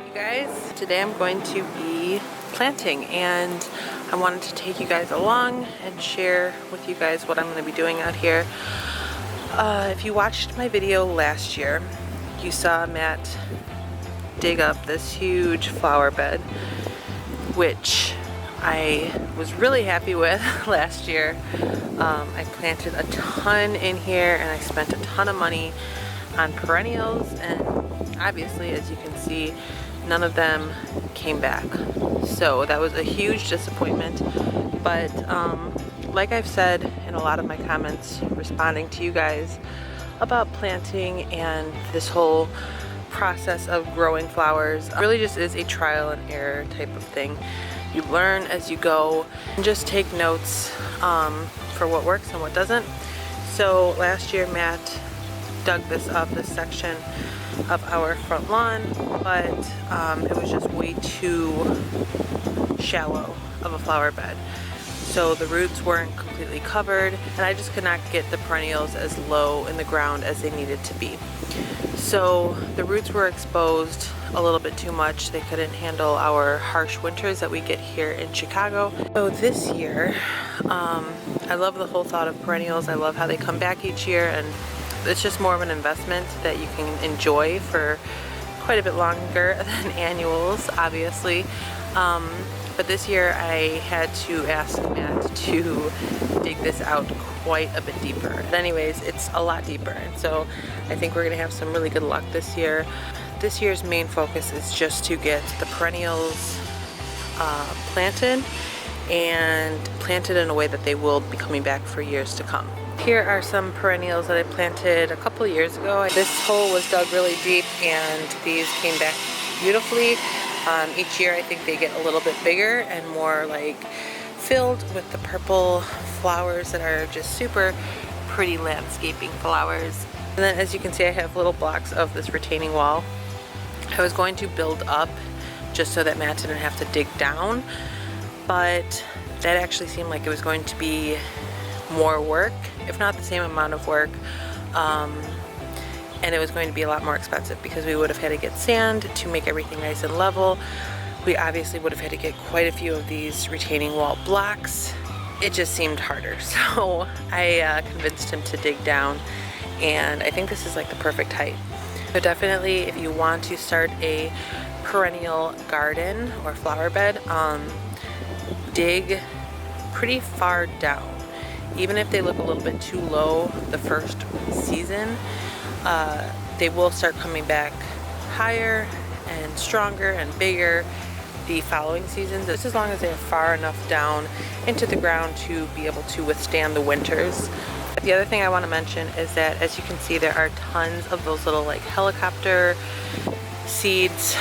you guys. Today I'm going to be planting and I wanted to take you guys along and share with you guys what I'm going to be doing out here. If you watched my video last year, you saw Matt dig up this huge flower bed, which I was really happy with last year. I planted a ton in here and I spent a ton of money on perennials, and obviously, as you can see, none of them came back. So that was a huge disappointment. But like I've said in a lot of my comments responding to you guys about planting and this whole process of growing flowers, it really just is a trial and error type of thing. You learn as you go and just take notes for what works and what doesn't. So last year Matt dug this section of our front lawn, but it was just way too shallow of a flower bed. So the roots weren't completely covered and I just could not get the perennials as low in the ground as they needed to be. So the roots were exposed a little bit too much. They couldn't handle our harsh winters that we get here in Chicago. So this year, I love the whole thought of perennials. I love how they come back each year, and it's just more of an investment that you can enjoy for quite a bit longer than annuals, obviously. But this year I had to ask Matt to dig this out quite a bit deeper. But anyways, it's a lot deeper, and so I think we're gonna have some really good luck this year. This year's main focus is just to get the perennials planted, and planted in a way that they will be coming back for years to come. Here are some perennials that I planted a couple of years ago. This hole was dug really deep and these came back beautifully. Each year I think they get a little bit bigger and more like filled with the purple flowers that are just super pretty landscaping flowers. And then as you can see, I have little blocks of this retaining wall. I was going to build up just so that Matt didn't have to dig down, but that actually seemed like it was going to be more work, if not the same amount of work, and it was going to be a lot more expensive because we would have had to get sand to make everything nice and level. We obviously would have had to get quite a few of these retaining wall blocks. It just seemed harder, so I convinced him to dig down, and I think this is like the perfect height. So definitely, if you want to start a perennial garden or flower bed, dig pretty far down. Even if they look a little bit too low the first season, they will start coming back higher and stronger and bigger the following seasons, just as long as they're far enough down into the ground to be able to withstand the winters. The other thing I want to mention is that, as you can see, there are tons of those little like helicopter seeds.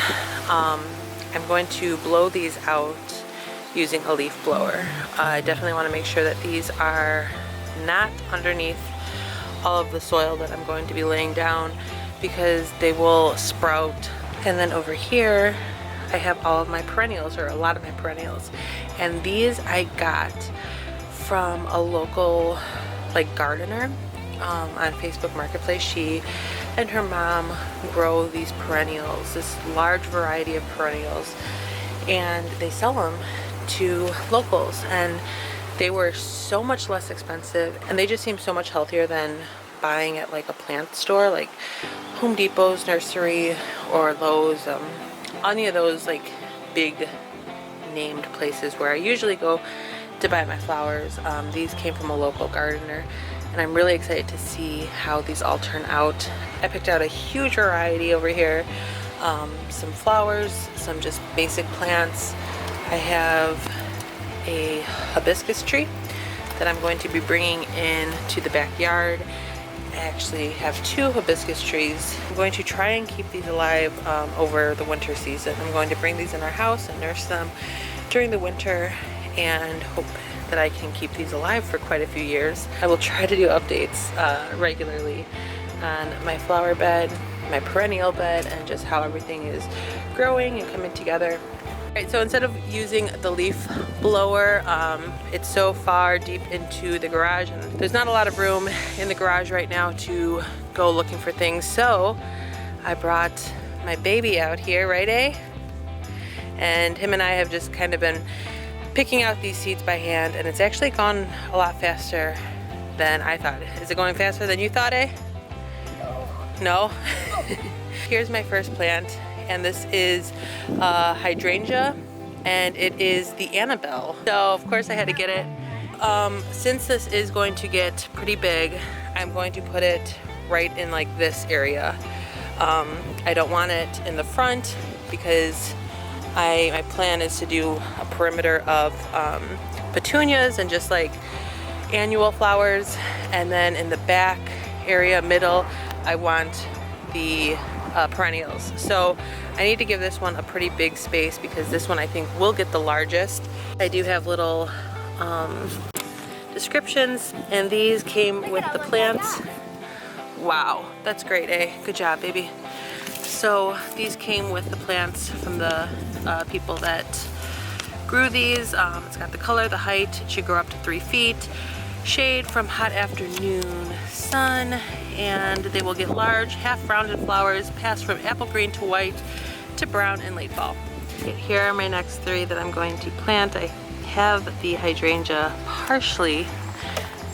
I'm going to blow these out using a leaf blower. I definitely want to make sure that these are not underneath all of the soil that I'm going to be laying down, because they will sprout. And then over here I have all of my perennials, or a lot of my perennials, and these I got from a local like gardener on Facebook Marketplace. She and her mom grow these perennials, this large variety of perennials, and they sell them to locals, and they were so much less expensive and they just seem so much healthier than buying at like a plant store like Home Depot's nursery or Lowe's, any of those like big named places where I usually go to buy my flowers. These came from a local gardener, and I'm really excited to see how these all turn out. I picked out a huge variety over here, some flowers, some just basic plants. I have a hibiscus tree that I'm going to be bringing in to the backyard. I actually have 2 hibiscus trees. I'm going to try and keep these alive over the winter season. I'm going to bring these in our house and nurse them during the winter and hope that I can keep these alive for quite a few years. I will try to do updates regularly on my flower bed, my perennial bed, and just how everything is growing and coming together. Alright, so instead of using the leaf blower, it's so far deep into the garage and there's not a lot of room in the garage right now to go looking for things, so I brought my baby out here, right, and him and I have just kind of been picking out these seeds by hand, and it's actually gone a lot faster than I thought. Is it going faster than you thought, eh? No? Here's my first plant, and this is hydrangea, and it is the Annabelle. So of course I had to get it. Since this is going to get pretty big, I'm going to put it right in like this area. I don't want it in the front because my plan is to do a perimeter of petunias and just like annual flowers, and then in the back area, middle, I want the perennials. So I need to give this one a pretty big space because this one I think will get the largest. I do have little descriptions, and these came with the plants. Wow, that's great, eh? Good job, baby. So these came with the plants from the people that grew these. It's got the color, the height. It should grow up to 3 feet. Shade from hot afternoon sun, and they will get large, half-rounded flowers, pass from apple green to white to brown in late fall. Okay, here are my next 3 that I'm going to plant. I have the hydrangea partially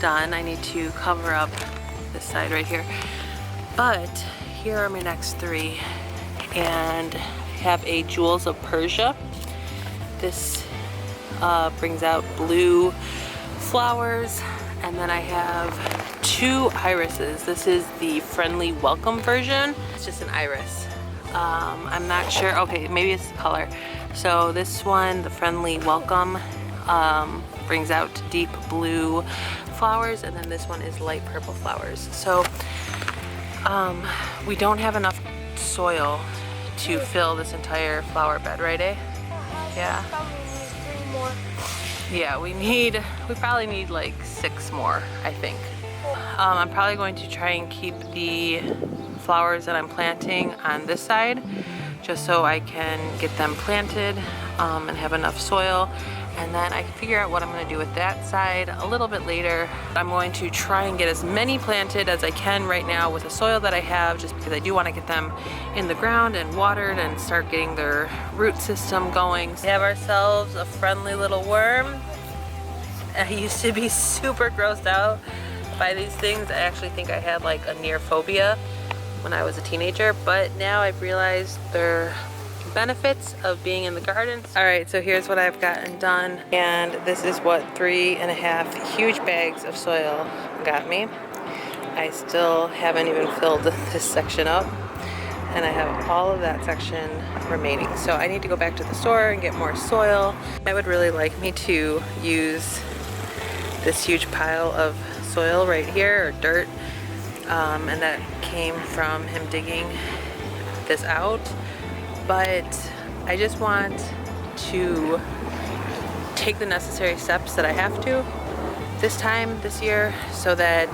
done. I need to cover up this side right here. But here are my next 3, and I have a Jewels of Persia. This brings out blue flowers, and then I have 2 irises. This is the Friendly Welcome version. It's just an iris. I'm not sure. Okay, maybe it's the color. So this one, the Friendly Welcome, brings out deep blue flowers, and then this one is light purple flowers. So we don't have enough soil to fill this entire flower bed, right, eh? Yeah. Yeah, we probably need like 6 more, I think. I'm probably going to try and keep the flowers that I'm planting on this side, just so I can get them planted and have enough soil. And then I can figure out what I'm going to do with that side a little bit later. I'm going to try and get as many planted as I can right now with the soil that I have, just because I do want to get them in the ground and watered and start getting their root system going. We have ourselves a friendly little worm. I used to be super grossed out by these things. I actually think I had like a near phobia when I was a teenager, but now I've realized they're benefits of being in the gardens. All right, so here's what I've gotten done, and this is what 3.5 huge bags of soil got me. I still haven't even filled this section up, and I have all of that section remaining. So I need to go back to the store and get more soil. I would really like me to use this huge pile of soil right here, or dirt, and that came from him digging this out. But I just want to take the necessary steps that I have to this year, so that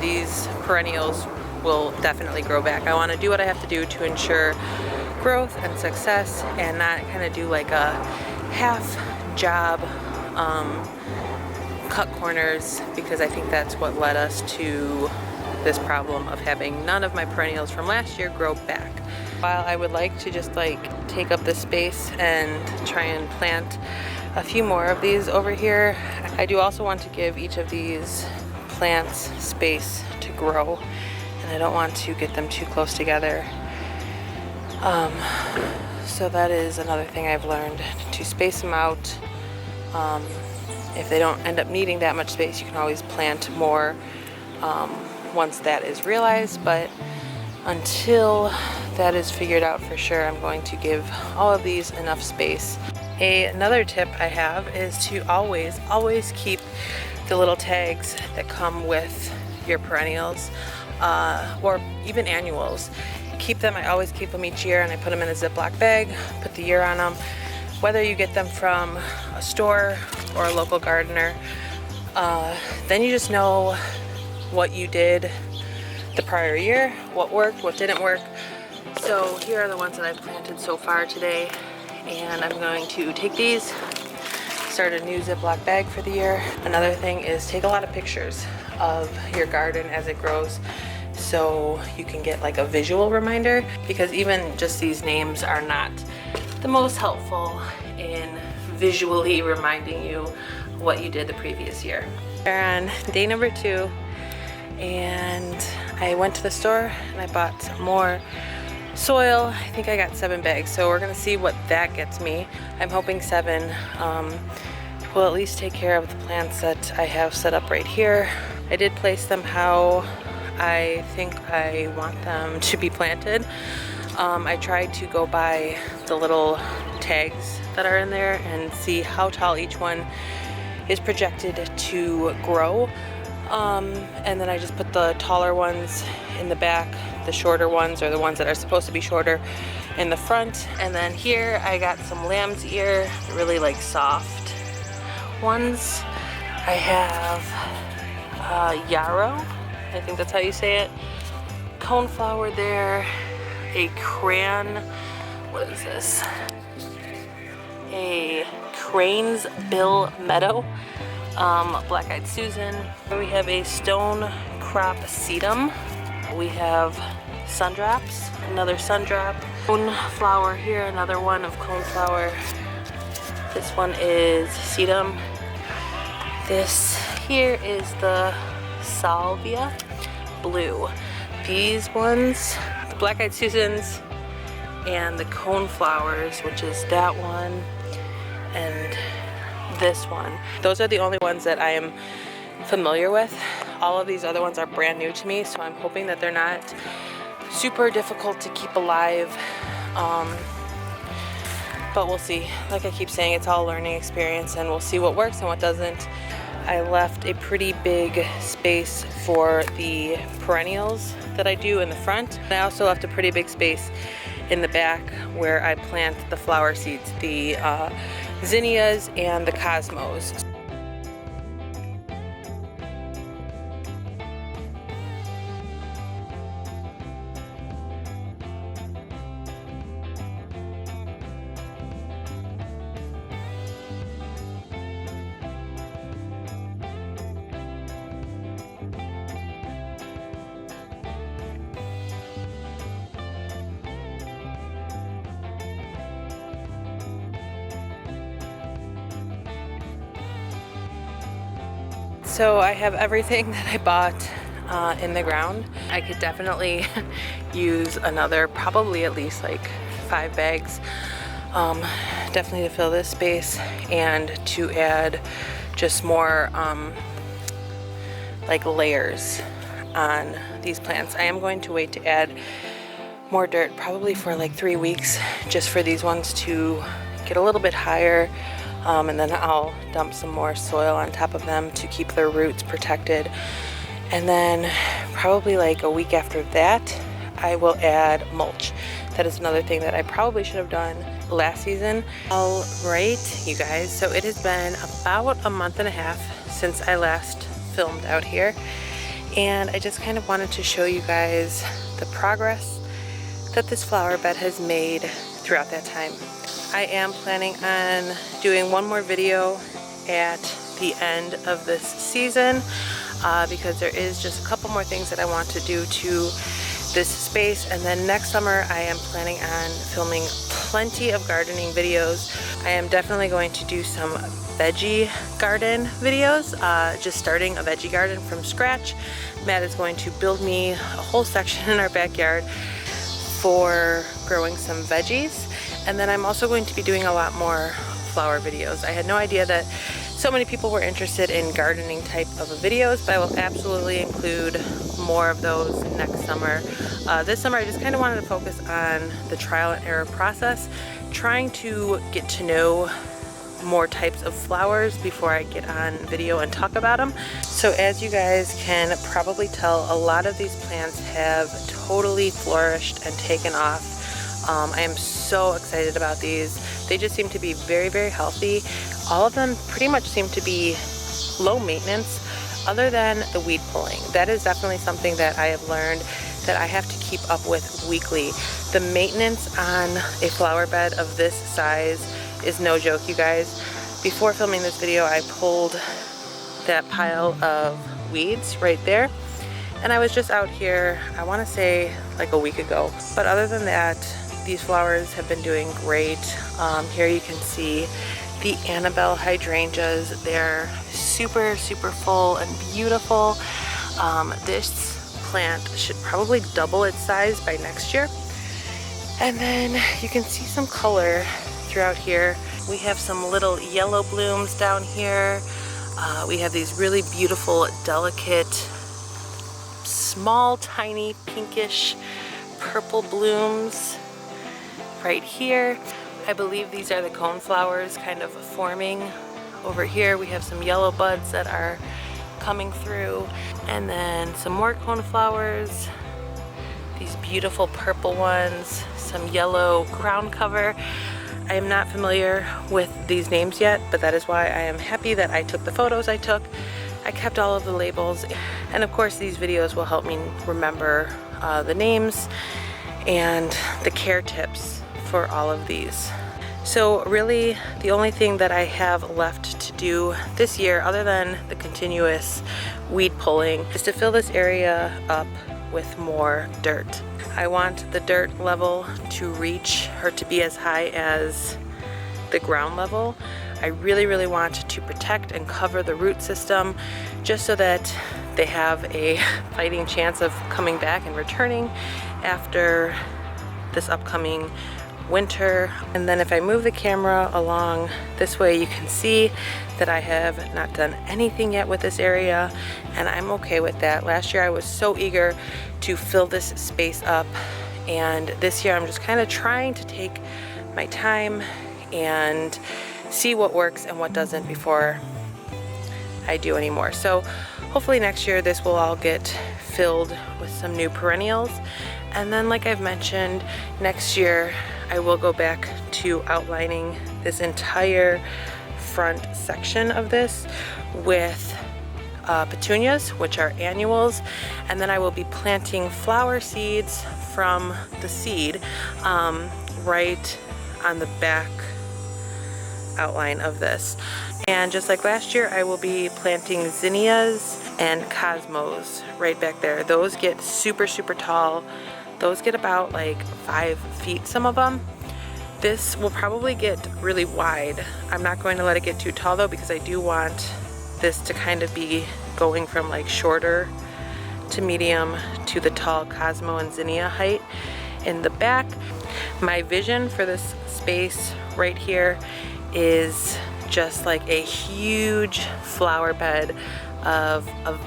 these perennials will definitely grow back. I want to do what I have to do to ensure growth and success, and not kind of do like a half job, cut corners, because I think that's what led us to this problem of having none of my perennials from last year grow back. While I would like to just like take up this space and try and plant a few more of these over here, I do also want to give each of these plants space to grow, and I don't want to get them too close together. So that is another thing I've learned, to space them out. If they don't end up needing that much space, you can always plant more once that is realized, but until that is figured out for sure, I'm going to give all of these enough space. Another tip I have is to always keep the little tags that come with your perennials, or even annuals. Keep them. I always keep them each year, and I put them in a Ziploc bag, put the year on them. Whether you get them from a store or a local gardener, then you just know what you did the prior year, what worked, what didn't work. So here are the ones that I've planted so far today, and I'm going to take these, start a new Ziploc bag for the year. Another thing is take a lot of pictures of your garden as it grows, so you can get like a visual reminder, because even just these names are not the most helpful in visually reminding you what you did the previous year. We're on day number 2, and I went to the store and I bought some more soil. I think I got 7 bags, so we're gonna see what that gets me. I'm hoping 7 will at least take care of the plants that I have set up right here. I did place them how I think I want them to be planted. I tried to go by the little tags that are in there and see how tall each one is projected to grow. And then I just put the taller ones in the back, the shorter ones, or the ones that are supposed to be shorter, in the front. And then here I got some lamb's ear, really like soft ones. I have yarrow, I think that's how you say it, coneflower there, a what is this? A crane's bill meadow, black-eyed Susan. We have a stone crop sedum. We have sundrops, another sundrop. Coneflower here, another one of coneflower. This one is sedum. This here is the salvia blue. These ones, the black-eyed Susans and the coneflowers, which is that one and this one. Those are the only ones that I am familiar with. All of these other ones are brand new to me, so I'm hoping that they're not super difficult to keep alive. But we'll see. Like I keep saying, it's all a learning experience, and we'll see what works and what doesn't. I left a pretty big space for the perennials that I do in the front. I also left a pretty big space in the back where I plant the flower seeds, the zinnias and the cosmos. So I have everything that I bought in the ground. I could definitely use another, probably at least like 5 bags, definitely to fill this space and to add just more like layers on these plants. I am going to wait to add more dirt, probably for like 3 weeks, just for these ones to get a little bit higher. And then I'll dump some more soil on top of them to keep their roots protected. And then probably like a week after that, I will add mulch. That is another thing that I probably should have done last season. All right, you guys, so it has been about a month and a half since I last filmed out here. And I just kind of wanted to show you guys the progress that this flower bed has made throughout that time. I am planning on doing one more video at the end of this season because there is just a couple more things that I want to do to this space. And then next summer I am planning on filming plenty of gardening videos. I am definitely going to do some veggie garden videos, just starting a veggie garden from scratch. Matt is going to build me a whole section in our backyard for growing some veggies. And then I'm also going to be doing a lot more flower videos. I had no idea that so many people were interested in gardening type of videos, but I will absolutely include more of those next summer. This summer I just kind of wanted to focus on the trial and error process, trying to get to know more types of flowers before I get on video and talk about them. So as you guys can probably tell, a lot of these plants have totally flourished and taken off. I am so excited about these. They just seem to be very, very healthy. All of them pretty much seem to be low maintenance, other than the weed pulling. That is definitely something that I have learned that I have to keep up with weekly. The maintenance on a flower bed of this size is no joke, you guys. Before filming this video, I pulled that pile of weeds right there, and I was just out here, I want to say like a week ago. But other than that, these flowers have been doing great. Here you can see the Annabelle hydrangeas. They're super full and beautiful. This plant should probably double its size by next year. And then you can see some color throughout here. We have some little yellow blooms down here. We have these really beautiful, delicate, small, tiny, pinkish, purple blooms right here. I believe these are the cone flowers kind of forming. Over here we have some yellow buds that are coming through, and then some more cone flowers, these beautiful purple ones, some yellow ground cover. I am not familiar with these names yet, but that is why I am happy that I took the photos I took. I kept all of the labels, and of course these videos will help me remember the names and the care tips for all of these. So really the only thing that I have left to do this year, other than the continuous weed pulling, is to fill this area up with more dirt. I want the dirt level to reach or to be as high as the ground level. I really want to protect and cover the root system just so that they have a fighting chance of coming back and returning after this upcoming winter. And then if I move the camera along this way, you can see that I have not done anything yet with this area, and I'm okay with that. Last year I was so eager to fill this space up, and this year I'm just kind of trying to take my time and see what works and what doesn't before I do anymore. So hopefully next year this will all get filled with some new perennials. And then, like I've mentioned, next year I will go back to outlining this entire front section of this with petunias, which are annuals, and then I will be planting flower seeds from the seed right on the back outline of this. And just like last year, I will be planting zinnias and cosmos right back there. Those get super tall. Those get about like 5 feet, some of them. This will probably get really wide. I'm not going to let it get too tall though, because I do want this to kind of be going from like shorter to medium to the tall cosmo and zinnia height in the back. My vision for this space right here is just like a huge flower bed of a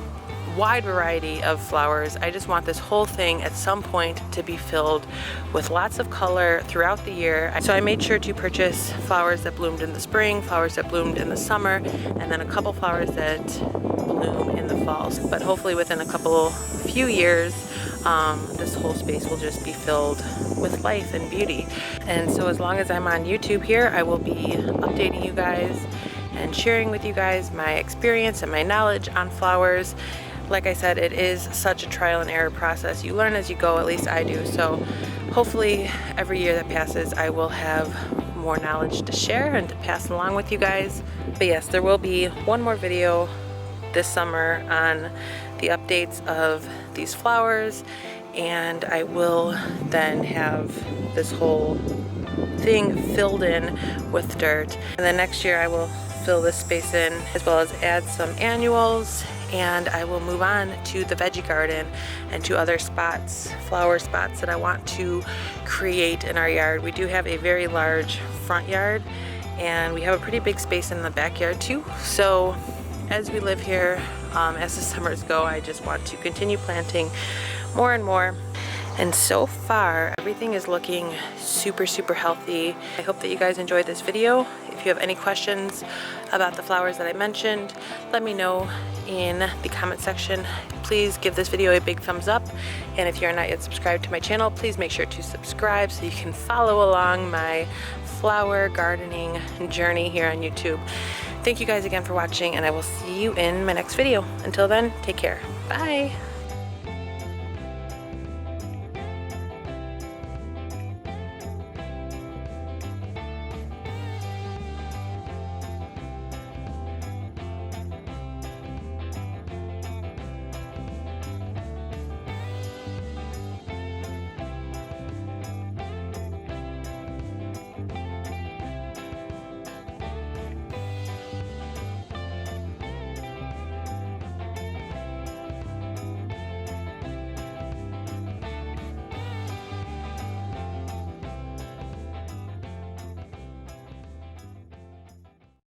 wide variety of flowers. I just want this whole thing at some point to be filled with lots of color throughout the year. So I made sure to purchase flowers that bloomed in the spring, flowers that bloomed in the summer, and then a couple flowers that bloom in the fall. But hopefully within a few years, this whole space will just be filled with life and beauty. And so as long as I'm on YouTube here, I will be updating you guys and sharing with you guys my experience and my knowledge on flowers. Like I said, it is such a trial and error process. You learn as you go, at least I do. So hopefully every year that passes, I will have more knowledge to share and to pass along with you guys. But yes, there will be one more video this summer on the updates of these flowers, and I will then have this whole thing filled in with dirt. And then next year I will fill this space in, as well as add some annuals, and I will move on to the veggie garden and to other spots, flower spots that I want to create in our yard. We do have a very large front yard, and we have a pretty big space in the backyard too. So as we live here, as the summers go, I just want to continue planting more and more. And so far, everything is looking super healthy. I hope that you guys enjoyed this video. If you have any questions about the flowers that I mentioned, let me know in the comment section. Please give this video a big thumbs up. And if you're not yet subscribed to my channel, please make sure to subscribe so you can follow along my flower gardening journey here on YouTube. Thank you guys again for watching, and I will see you in my next video. Until then, take care. Bye.